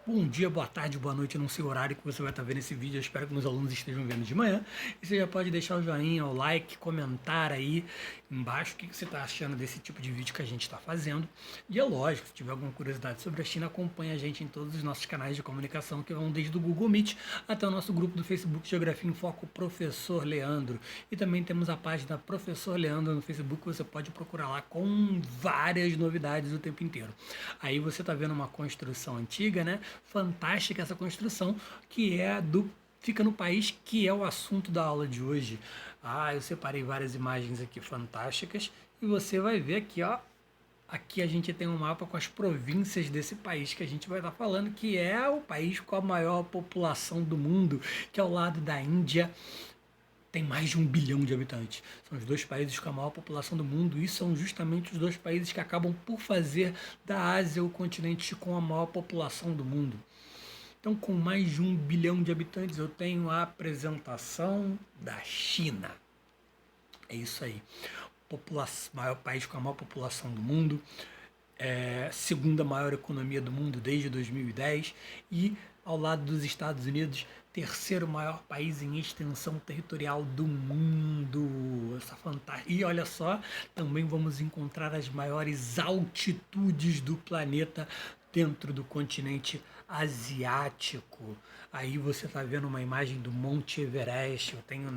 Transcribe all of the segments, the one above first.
Bom dia, boa tarde, boa noite, eu não sei o horário que você vai estar vendo esse vídeo, eu espero que meus alunos estejam vendo de manhã. E você já pode deixar o joinha, o like, comentar aí embaixo o que você está achando desse tipo de vídeo que a gente está fazendo. E é lógico, se tiver alguma curiosidade sobre a China, acompanhe a gente em todos os nossos canais de comunicação, que vão desde o Google Meet até o nosso grupo do Facebook Geografia em Foco Professor Leandro. E também temos a página Professor Leandro no Facebook, que você pode procurar lá com várias novidades o tempo inteiro. Aí você está vendo uma construção antiga, né? Fantástica essa construção, que é do fica no país, que é o assunto da aula de hoje. Eu separei várias imagens aqui fantásticas e você vai ver aqui, ó. Aqui a gente tem um mapa com as províncias desse país que a gente vai estar falando, que é o país com a maior população do mundo, que é ao lado da Índia, tem mais de 1 bilhão de habitantes. São os dois países com a maior população do mundo e são justamente os dois países que acabam por fazer da Ásia o continente com a maior população do mundo. Então, com mais de 1 bilhão de habitantes, eu tenho a apresentação da China. É isso aí. Maior país com a maior população do mundo, segunda maior economia do mundo desde 2010 e, ao lado dos Estados Unidos, terceiro maior país em extensão territorial do mundo. Essa fantástica. E olha só, também vamos encontrar as maiores altitudes do planeta dentro do continente asiático. Aí você está vendo uma imagem do Monte Everest. Eu tenho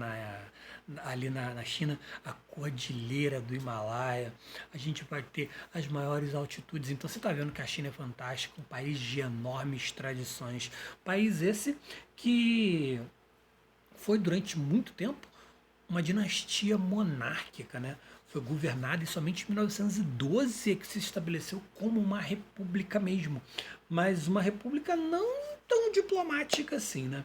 ali na China a Cordilheira do Himalaia. A gente vai ter as maiores altitudes. Então você está vendo que a China é fantástica, um país de enormes tradições. País esse que foi durante muito tempo uma dinastia monárquica, né? Foi governada e somente em 1912 é que se estabeleceu como uma república mesmo, mas uma república não tão diplomática assim, né?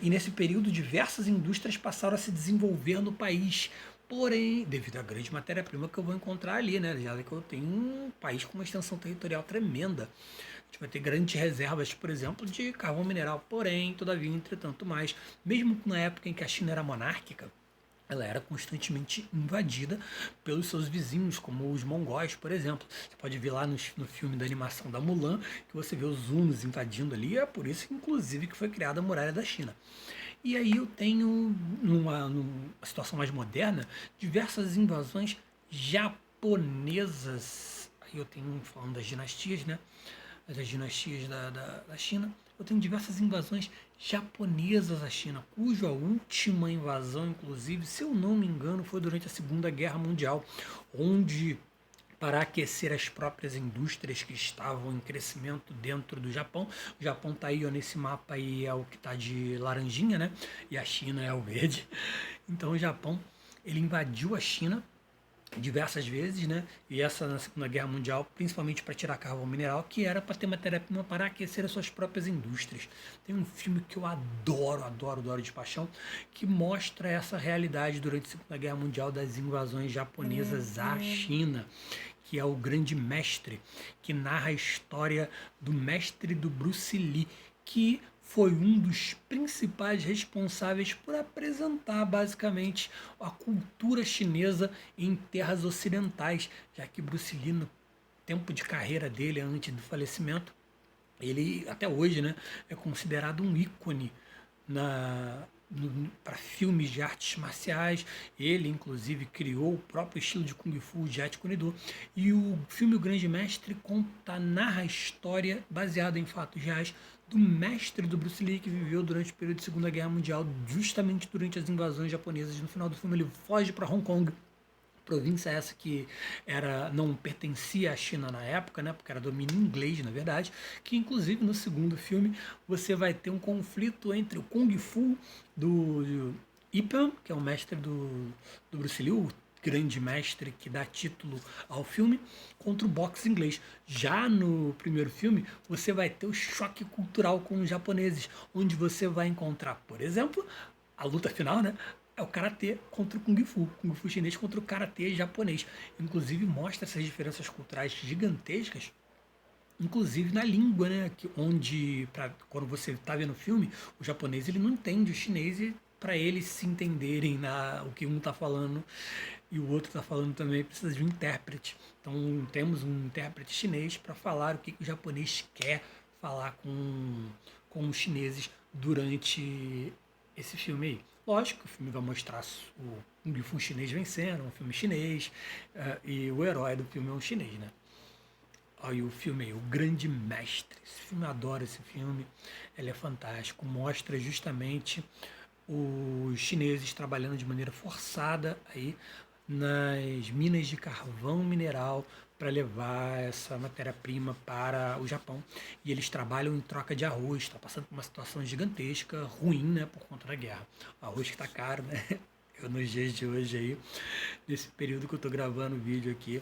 E nesse período diversas indústrias passaram a se desenvolver no país, porém, devido à grande matéria-prima que eu vou encontrar ali, né? Já que eu tenho um país com uma extensão territorial tremenda. A gente vai ter grandes reservas, por exemplo, de carvão mineral, porém, todavia, entretanto mais, mesmo na época em que a China era monárquica, ela era constantemente invadida pelos seus vizinhos, como os mongóis, por exemplo. Você pode ver lá no filme da animação da Mulan, que você vê os hunos invadindo ali, é por isso, inclusive, que foi criada a Muralha da China. E aí eu tenho, numa situação mais moderna, diversas invasões japonesas. Aí eu tenho, falando das dinastias, né? Das dinastias da China, eu tenho diversas invasões japonesas à China, cuja última invasão, inclusive, se eu não me engano, foi durante a Segunda Guerra Mundial, onde, para aquecer as próprias indústrias que estavam em crescimento dentro do Japão. O Japão está aí, ó, nesse mapa aí é o que está de laranjinha, né? E a China é o verde. Então o Japão, ele invadiu a China diversas vezes, né? E essa na Segunda Guerra Mundial, principalmente para tirar carvão mineral, que era para ter matéria-prima para aquecer as suas próprias indústrias. Tem um filme que eu adoro, adoro, adoro de paixão, que mostra essa realidade durante a Segunda Guerra Mundial das invasões japonesas à China, que é o Grande Mestre, que narra a história do mestre do Bruce Lee, que foi um dos principais responsáveis por apresentar basicamente a cultura chinesa em terras ocidentais, já que Bruce Lee, no tempo de carreira dele, antes do falecimento, ele até hoje, né, é considerado um ícone na para filmes de artes marciais. Ele, inclusive, criou o próprio estilo de Kung Fu, de Jeet Kune Do. E o filme O Grande Mestre narra a história baseada em fatos reais do mestre do Bruce Lee, que viveu durante o período de Segunda Guerra Mundial, justamente durante as invasões japonesas. No final do filme, ele foge para Hong Kong, província essa que não pertencia à China na época, né, porque era domínio inglês, na verdade, que inclusive no segundo filme você vai ter um conflito entre o Kung Fu do Ip Man, que é o mestre do Bruce Lee, o grande mestre que dá título ao filme, contra o boxe inglês. Já no primeiro filme, você vai ter o choque cultural com os japoneses, onde você vai encontrar, por exemplo, a luta final, né? É o karatê contra o kung fu chinês contra o karatê japonês. Inclusive mostra essas diferenças culturais gigantescas, inclusive na língua, né? Quando você está vendo o filme, o japonês ele não entende o chinês e para eles se entenderem o que um está falando e o outro está falando também, precisa de um intérprete. Então temos um intérprete chinês para falar o que o japonês quer falar com os chineses durante esse filme aí. Lógico que o filme vai mostrar o Kung Fu chinês vencendo, um filme chinês, e o herói do filme é um chinês, né? Aí o filme aí, O Grande Mestre. Esse filme, eu adoro esse filme, ele é fantástico, mostra justamente os chineses trabalhando de maneira forçada aí nas minas de carvão mineral para levar essa matéria-prima para o Japão. E eles trabalham em troca de arroz, está passando por uma situação gigantesca, ruim, né, por conta da guerra. O arroz que está caro, né? Eu, nos dias de hoje aí, nesse período que eu estou gravando o vídeo aqui,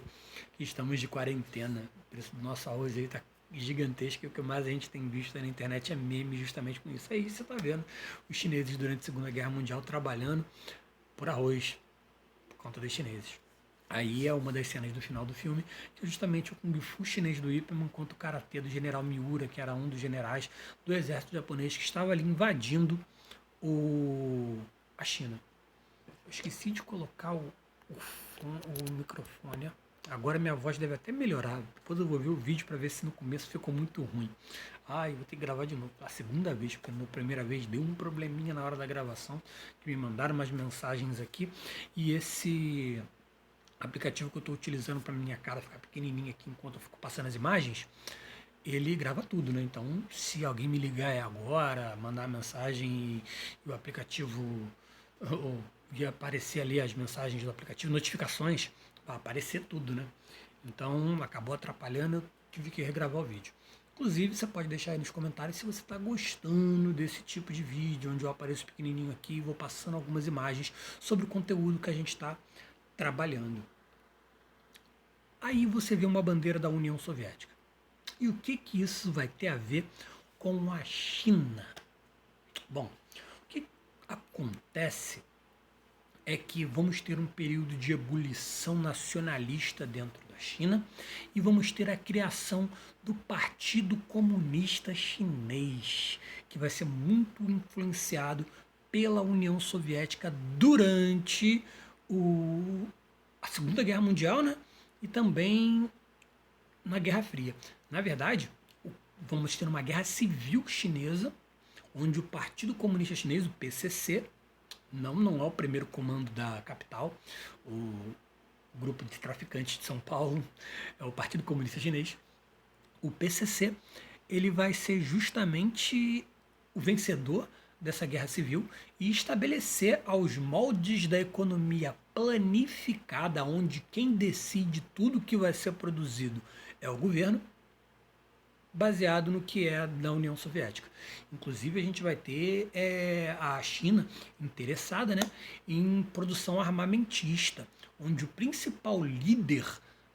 que estamos de quarentena, o preço do nosso arroz aí está gigantesco, e o que mais a gente tem visto na internet é meme justamente com isso. Aí você está vendo os chineses durante a Segunda Guerra Mundial trabalhando por arroz, por conta dos chineses. Aí é uma das cenas do final do filme, que é justamente o Kung Fu chinês do Ip Man contra o Karatê do general Miura, que era um dos generais do exército japonês que estava ali invadindo a China. Eu esqueci de colocar o microfone. Agora minha voz deve até melhorar. Depois eu vou ver o vídeo para ver se no começo ficou muito ruim. Eu vou ter que gravar de novo. A segunda vez, porque na primeira vez deu um probleminha na hora da gravação, que me mandaram umas mensagens aqui. E esse aplicativo que eu estou utilizando para minha cara ficar pequenininha aqui enquanto eu fico passando as imagens, ele grava tudo, né? Então, se alguém me ligar agora, mandar mensagem e o aplicativo ia aparecer ali as mensagens do aplicativo, notificações, vai aparecer tudo, né? Então, acabou atrapalhando, eu tive que regravar o vídeo. Inclusive, você pode deixar aí nos comentários se você está gostando desse tipo de vídeo, onde eu apareço pequenininho aqui e vou passando algumas imagens sobre o conteúdo que a gente está trabalhando. Aí você vê uma bandeira da União Soviética. E o que isso vai ter a ver com a China? Bom, o que acontece é que vamos ter um período de ebulição nacionalista dentro da China e vamos ter a criação do Partido Comunista Chinês, que vai ser muito influenciado pela União Soviética durante a Segunda Guerra Mundial, né? E também na Guerra Fria. Na verdade, vamos ter uma guerra civil chinesa, onde o Partido Comunista Chinês, o PCC, não é o primeiro comando da capital, o grupo de traficantes de São Paulo, é o Partido Comunista Chinês. O PCC, ele vai ser justamente o vencedor dessa guerra civil e estabelecer aos moldes da economia planificada, onde quem decide tudo que vai ser produzido é o governo, baseado no que é da União Soviética. Inclusive, a gente vai ter a China interessada, né, em produção armamentista, onde o principal líder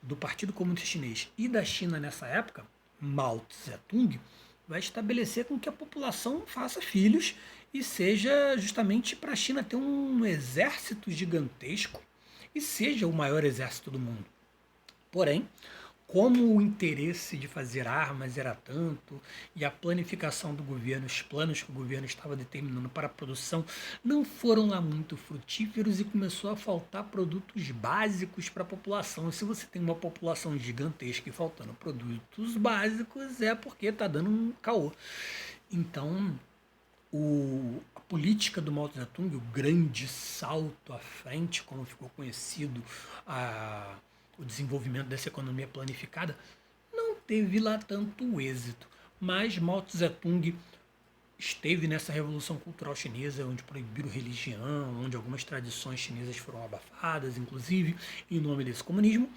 do Partido Comunista Chinês e da China nessa época, Mao Tse-tung, vai estabelecer com que a população faça filhos e seja justamente para a China ter um exército gigantesco e seja o maior exército do mundo. Porém, como o interesse de fazer armas era tanto e a planificação do governo, os planos que o governo estava determinando para a produção não foram lá muito frutíferos e começou a faltar produtos básicos para a população. E se você tem uma população gigantesca e faltando produtos básicos, é porque está dando um caô. Então, a política do Mao Tse-tung, o grande salto à frente, como ficou conhecido, o desenvolvimento dessa economia planificada, não teve lá tanto êxito. Mas Mao Tse-tung esteve nessa revolução cultural chinesa, onde proibiram religião, onde algumas tradições chinesas foram abafadas, inclusive, em nome desse comunismo.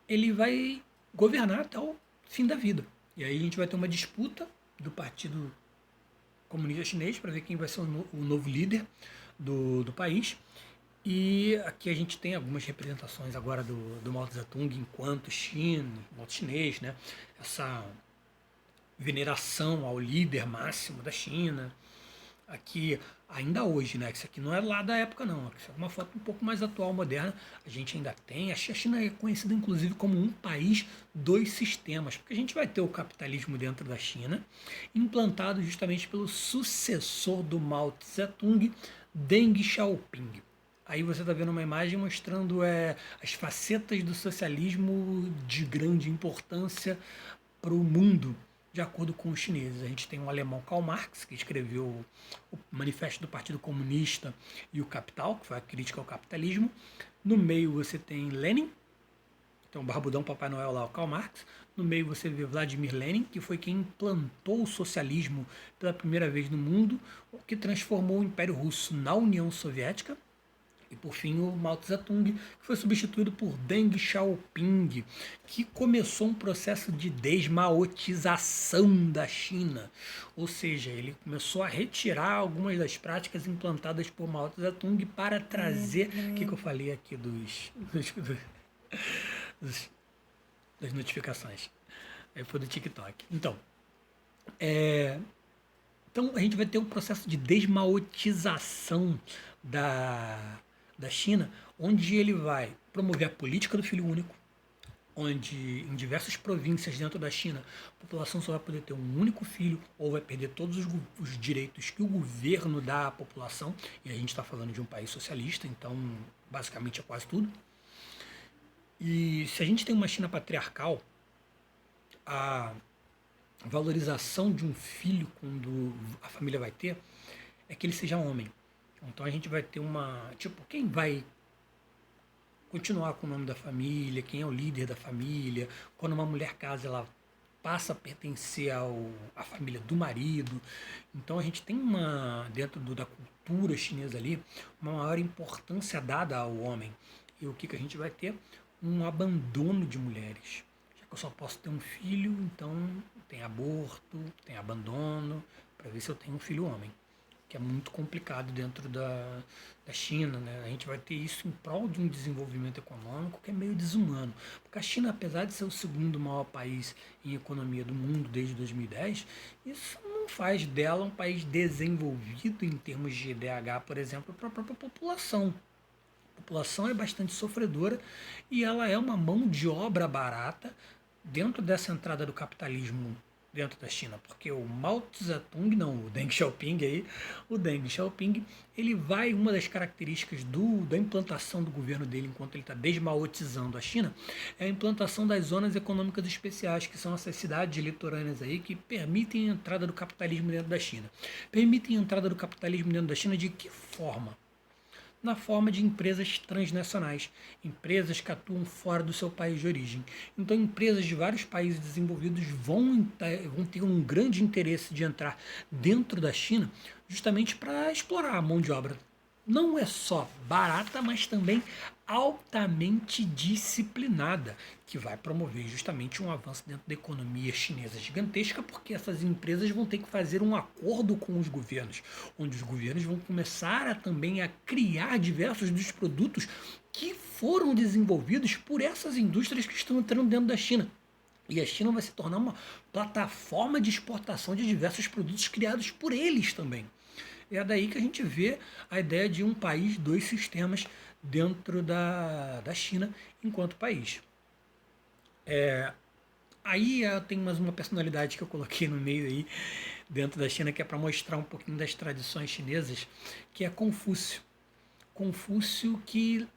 Ele vai governar até o fim da vida. E aí a gente vai ter uma disputa do Partido Comunista Chinês para ver quem vai ser o novo líder do país. E aqui a gente tem algumas representações agora do Mao Tse-tung enquanto chinês, né? Essa veneração ao líder máximo da China. Aqui, ainda hoje, né? Isso aqui não é lá da época, não. Isso é uma foto um pouco mais atual, moderna. A gente ainda tem. A China é conhecida, inclusive, como um país dos sistemas, porque a gente vai ter o capitalismo dentro da China, implantado justamente pelo sucessor do Mao Tse-tung, Deng Xiaoping. Aí você está vendo uma imagem mostrando as facetas do socialismo de grande importância para o mundo. de acordo com os chineses. A gente tem um alemão, Karl Marx, que escreveu o Manifesto do Partido Comunista e o Capital, que foi a crítica ao capitalismo. No meio você tem Lenin, então o barbudão Papai Noel lá, o Karl Marx. No meio você vê Vladimir Lenin, que foi quem implantou o socialismo pela primeira vez no mundo, o que transformou o Império Russo na União Soviética. E por fim o Mao Tse-tung, que foi substituído por Deng Xiaoping, que começou um processo de desmaotização da China. Ou seja, ele começou a retirar algumas das práticas implantadas por Mao Tse-tung para trazer... O que eu falei aqui das notificações? Aí foi do TikTok. Então a gente vai ter um processo de desmaotização da China, onde ele vai promover a política do filho único, onde em diversas províncias dentro da China a população só vai poder ter um único filho ou vai perder todos os direitos que o governo dá à população, e a gente está falando de um país socialista, então basicamente é quase tudo. E se a gente tem uma China patriarcal, a valorização de um filho quando a família vai ter é que ele seja homem. Então a gente vai ter quem vai continuar com o nome da família, quem é o líder da família. Quando uma mulher casa, ela passa a pertencer à família do marido. Então a gente tem dentro da cultura chinesa ali, uma maior importância dada ao homem. E o que a gente vai ter? Um abandono de mulheres. Já que eu só posso ter um filho, então tem aborto, tem abandono, para ver se eu tenho um filho homem, que é muito complicado dentro da China, né? A gente vai ter isso em prol de um desenvolvimento econômico que é meio desumano. Porque a China, apesar de ser o segundo maior país em economia do mundo desde 2010, isso não faz dela um país desenvolvido em termos de IDH, por exemplo, para a própria população. A população é bastante sofredora e ela é uma mão de obra barata dentro dessa entrada do capitalismo dentro da China, porque o Mao Tse-tung, não, o Deng Xiaoping aí, o Deng Xiaoping, uma das características da implantação do governo dele, enquanto ele está desmaotizando a China, é a implantação das zonas econômicas especiais, que são essas cidades litorâneas aí, que permitem a entrada do capitalismo dentro da China. Permitem a entrada do capitalismo dentro da China de que forma? Na forma de empresas transnacionais, empresas que atuam fora do seu país de origem. Então, empresas de vários países desenvolvidos vão ter um grande interesse de entrar dentro da China justamente para explorar a mão de obra. Não é só barata, mas também altamente disciplinada, que vai promover justamente um avanço dentro da economia chinesa gigantesca, porque essas empresas vão ter que fazer um acordo com os governos, onde os governos vão começar também a criar diversos dos produtos que foram desenvolvidos por essas indústrias que estão entrando dentro da China. E a China vai se tornar uma plataforma de exportação de diversos produtos criados por eles também. É daí que a gente vê a ideia de um país, dois sistemas dentro da China enquanto país. Aí tem mais uma personalidade que eu coloquei no meio aí, dentro da China, que é para mostrar um pouquinho das tradições chinesas, que é Confúcio. Confúcio, que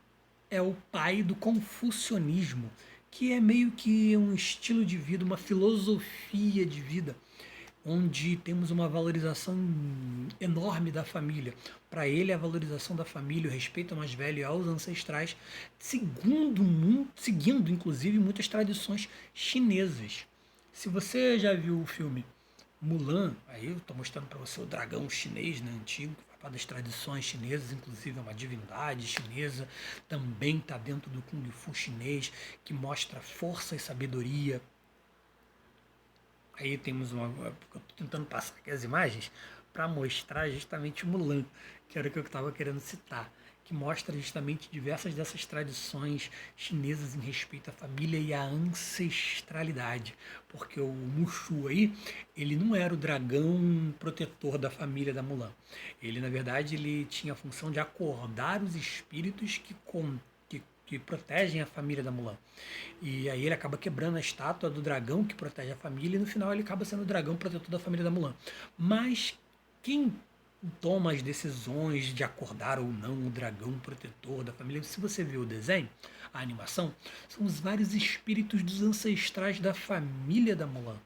é o pai do confucionismo, que é meio que um estilo de vida, uma filosofia de vida, onde temos uma valorização enorme da família. Para ele, a valorização da família, o respeito ao mais velho e aos ancestrais, seguindo inclusive muitas tradições chinesas. Se você já viu o filme Mulan, aí eu estou mostrando para você o dragão chinês, né, antigo, que vai falar das tradições chinesas, inclusive é uma divindade chinesa, também está dentro do Kung Fu chinês, que mostra força e sabedoria. Aí temos eu estou tentando passar aqui as imagens para mostrar justamente Mulan, que era o que eu estava querendo citar, que mostra justamente diversas dessas tradições chinesas em respeito à família e à ancestralidade, porque o Mushu aí, ele não era o dragão protetor da família da Mulan. Ele, na verdade, ele tinha a função de acordar os espíritos que protegem a família da Mulan. E aí ele acaba quebrando a estátua do dragão que protege a família e no final ele acaba sendo o dragão protetor da família da Mulan. Mas quem toma as decisões de acordar ou não o dragão protetor da família, se você vê o desenho, a animação, são os vários espíritos dos ancestrais da família da Mulan.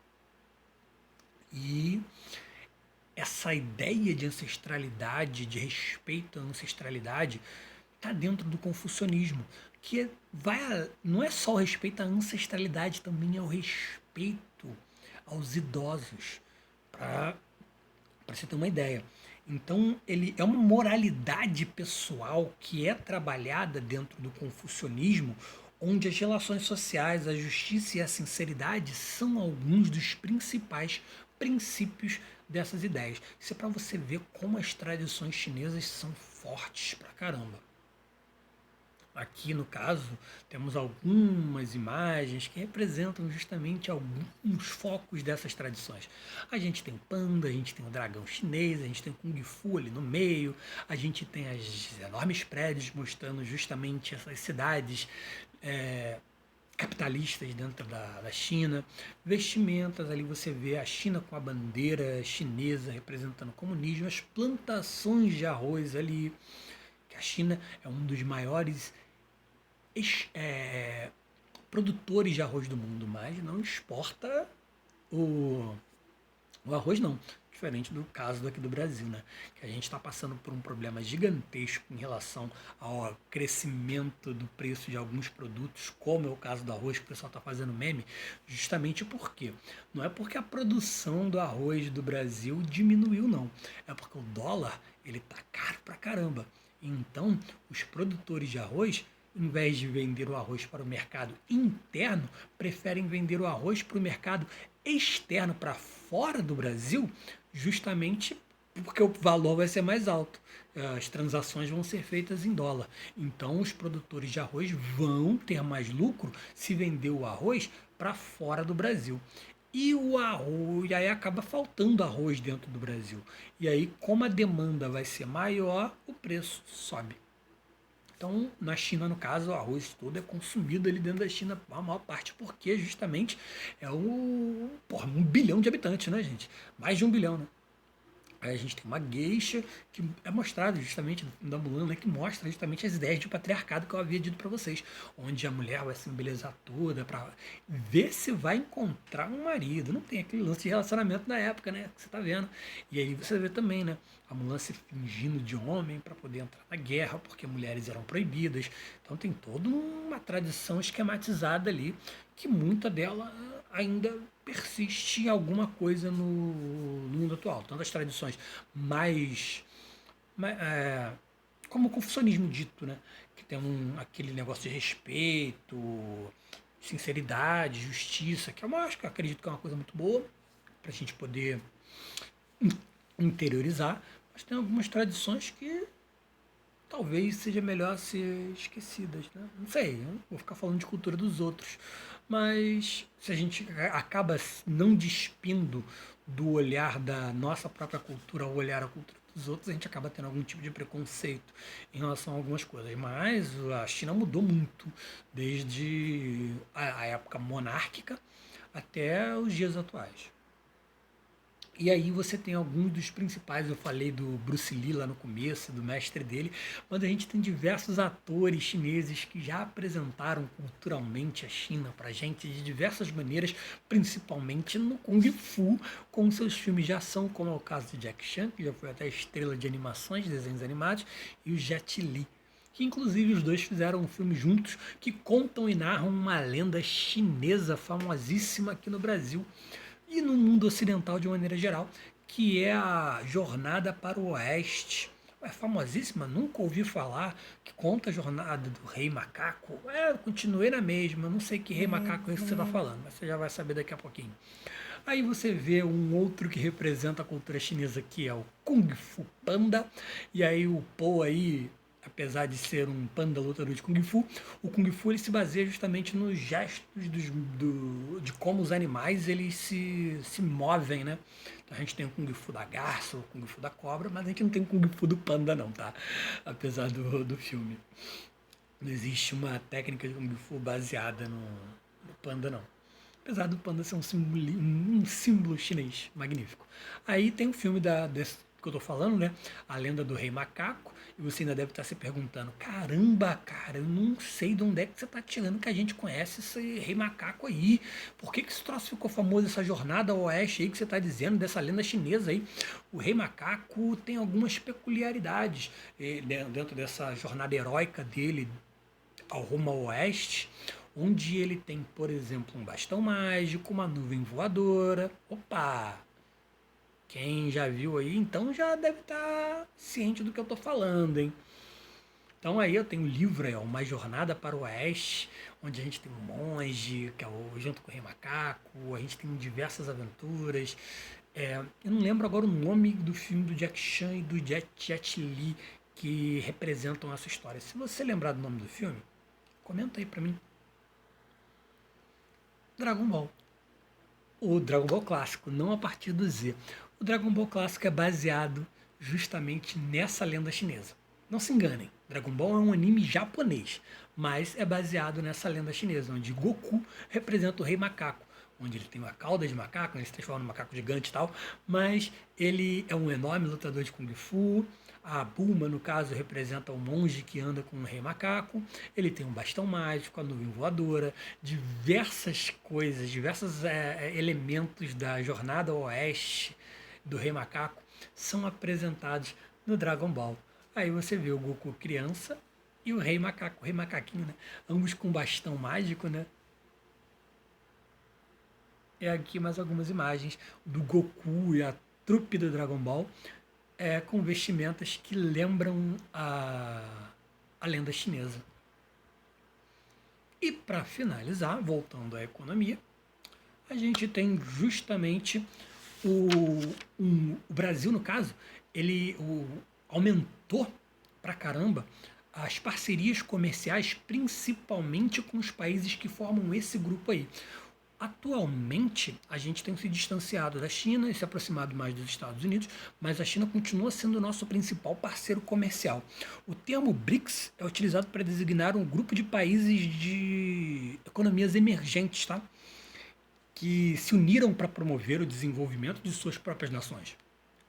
E essa ideia de ancestralidade, de respeito à ancestralidade, está dentro do confucionismo, não é só o respeito à ancestralidade, também é o respeito aos idosos, para você ter uma ideia. Então, ele é uma moralidade pessoal que é trabalhada dentro do confucionismo, onde as relações sociais, a justiça e a sinceridade são alguns dos principais princípios dessas ideias. Isso é para você ver como as tradições chinesas são fortes pra caramba. Aqui, no caso, temos algumas imagens que representam justamente alguns focos dessas tradições. A gente tem o panda, a gente tem o dragão chinês, a gente tem o Kung Fu ali no meio, a gente tem as enormes prédios mostrando justamente essas cidades capitalistas dentro da China. Vestimentas, ali você vê a China com a bandeira chinesa representando o comunismo, as plantações de arroz ali, que a China é um dos maiores é, produtores de arroz do mundo, mas não exporta o, o arroz não. Diferente do caso daqui do Brasil, né? Que a gente está passando por um problema gigantesco em relação ao crescimento do preço de alguns produtos, como é o caso do arroz, que o pessoal está fazendo meme, justamente porque não é porque a produção do arroz do Brasil diminuiu, não. É porque o dólar ele tá caro pra caramba. Então, os produtores de arroz, em vez de vender o arroz para o mercado interno, preferem vender o arroz para o mercado externo, para fora do Brasil, justamente porque o valor vai ser mais alto. As transações vão ser feitas em dólar. Então, os produtores de arroz vão ter mais lucro se vender o arroz para fora do Brasil. E o arroz, e aí acaba faltando arroz dentro do Brasil. E aí, como a demanda vai ser maior, o preço sobe. Então, na China, no caso, o arroz todo é consumido ali dentro da China, a maior parte, porque justamente é porra, 1 bilhão de habitantes, né, gente? Mais de 1 bilhão, né? Aí a gente tem uma geisha que é mostrada justamente da Mulan, né, que mostra justamente as ideias de patriarcado que eu havia dito para vocês, onde a mulher vai se embelezar toda para ver se vai encontrar um marido. Não tem aquele lance de relacionamento da época, né, que você tá vendo. E aí você vê também, né, a Mulan se fingindo de homem para poder entrar na guerra, porque mulheres eram proibidas. Então tem toda uma tradição esquematizada ali, que muita dela ainda persiste em alguma coisa no mundo atual. Tanto as tradições mais, como o confucionismo dito, né? Que tem aquele negócio de respeito, sinceridade, justiça, que acho que eu acredito que é uma coisa muito boa para a gente poder interiorizar, mas tem algumas tradições que talvez seja melhor ser esquecidas, né? Não sei, eu não vou ficar falando de cultura dos outros, mas se a gente acaba não despindo do olhar da nossa própria cultura ao olhar a cultura dos outros, a gente acaba tendo algum tipo de preconceito em relação a algumas coisas. Mas a China mudou muito desde a época monárquica até os dias atuais. E aí você tem alguns dos principais, eu falei do Bruce Lee lá no começo, do mestre dele, mas a gente tem diversos atores chineses que já apresentaram culturalmente a China pra gente de diversas maneiras, principalmente no Kung Fu, com seus filmes de ação, como é o caso de Jack Chan, que já foi até estrela de animações, desenhos animados, e o Jet Li, que inclusive os dois fizeram um filme juntos que contam e narram uma lenda chinesa famosíssima aqui no Brasil e no mundo ocidental de maneira geral, que é a Jornada para o Oeste. É famosíssima, nunca ouvi falar, que conta a jornada do Rei Macaco. Continuei na mesma, não sei que Rei Macaco é isso que você está falando, mas você já vai saber daqui a pouquinho. Aí você vê um outro que representa a cultura chinesa, que é o Kung Fu Panda, e aí o Po aí, apesar de ser um panda lutador de Kung Fu, o Kung Fu ele se baseia justamente nos gestos de como os animais eles se movem, né? Então a gente tem o Kung Fu da garça, o Kung Fu da cobra, mas a gente não tem o Kung Fu do panda não, tá? Apesar do filme. Não existe uma técnica de Kung Fu baseada no panda, não. Apesar do panda ser um símbolo chinês magnífico. Aí tem o filme que eu tô falando, né? A lenda do Rei Macaco. E você ainda deve estar se perguntando: caramba, cara, eu não sei de onde é que você tá tirando que a gente conhece esse Rei Macaco aí. Por que esse troço ficou famoso, essa jornada ao oeste aí que você tá dizendo, dessa lenda chinesa aí? O Rei Macaco tem algumas peculiaridades dentro dessa jornada heróica dele ao rumo ao oeste, onde ele tem, por exemplo, um bastão mágico, uma nuvem voadora. Opa! Quem já viu aí, então já deve estar ciente do que eu estou falando, hein? Então aí eu tenho um livro, Uma Jornada para o Oeste, onde a gente tem um monge, que é junto com o Rei Macaco, a gente tem diversas aventuras. Eu não lembro agora o nome do filme do Jack Chan e do Jet Li que representam essa história. Se você lembrar do nome do filme, comenta aí pra mim. Dragon Ball. O Dragon Ball clássico, não a partir do Z. O Dragon Ball clássico é baseado justamente nessa lenda chinesa. Não se enganem, Dragon Ball é um anime japonês, mas é baseado nessa lenda chinesa, onde Goku representa o Rei Macaco, onde ele tem uma cauda de macaco, ele se transforma num macaco gigante e tal, mas ele é um enorme lutador de Kung Fu. A Bulma, no caso, representa o monge que anda com o Rei Macaco. Ele tem um bastão mágico, a nuvem voadora, diversas coisas, diversos elementos da jornada ao oeste do Rei Macaco são apresentados no Dragon Ball. Aí você vê o Goku criança e o Rei Macaco, o Rei Macaquinho, né? Ambos com bastão mágico, né? É aqui mais algumas imagens do Goku e a trupe do Dragon Ball com vestimentas que lembram a lenda chinesa. E para finalizar, voltando à economia, a gente tem justamente o Brasil, no caso, ele aumentou pra caramba as parcerias comerciais, principalmente com os países que formam esse grupo aí. Atualmente, a gente tem se distanciado da China e se aproximado mais dos Estados Unidos, mas a China continua sendo o nosso principal parceiro comercial. O termo BRICS é utilizado para designar um grupo de países de economias emergentes, tá? Que se uniram para promover o desenvolvimento de suas próprias nações.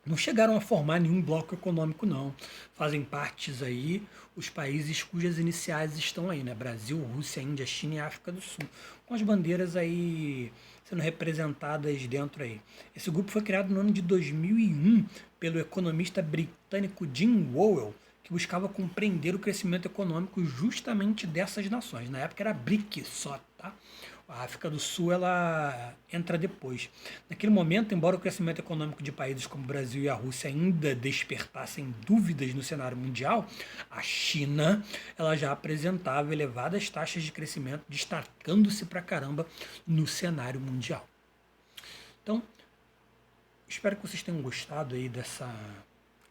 Não chegaram a formar nenhum bloco econômico, não. Fazem partes aí os países cujas iniciais estão aí, né? Brasil, Rússia, Índia, China e África do Sul, com as bandeiras aí sendo representadas dentro aí. Esse grupo foi criado no ano de 2001 pelo economista britânico Jim Wowell, que buscava compreender o crescimento econômico justamente dessas nações. Na época era BRIC só, tá? A África do Sul ela entra depois. Naquele momento, embora o crescimento econômico de países como o Brasil e a Rússia ainda despertassem dúvidas no cenário mundial, a China ela já apresentava elevadas taxas de crescimento, destacando-se pra caramba no cenário mundial. Então, espero que vocês tenham gostado aí dessa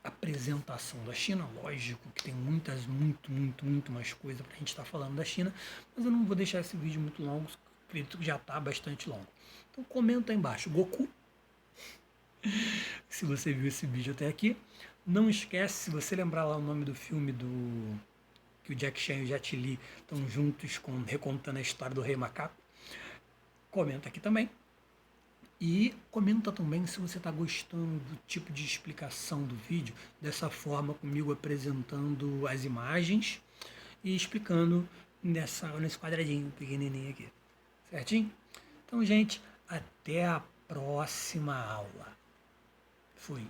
apresentação da China. Lógico que tem muito mais coisa para a gente estar falando da China, mas eu não vou deixar esse vídeo muito longo, acredito que já está bastante longo. Então comenta aí embaixo, Goku, se você viu esse vídeo até aqui. Não esquece, se você lembrar lá o nome do filme que o Jack Chan e o Jet Li estão juntos recontando a história do Rei Macaco, comenta aqui também. E comenta também se você está gostando do tipo de explicação do vídeo, dessa forma comigo apresentando as imagens e explicando nesse quadradinho pequenininho aqui. Certinho? Então, gente, até a próxima aula. Fui.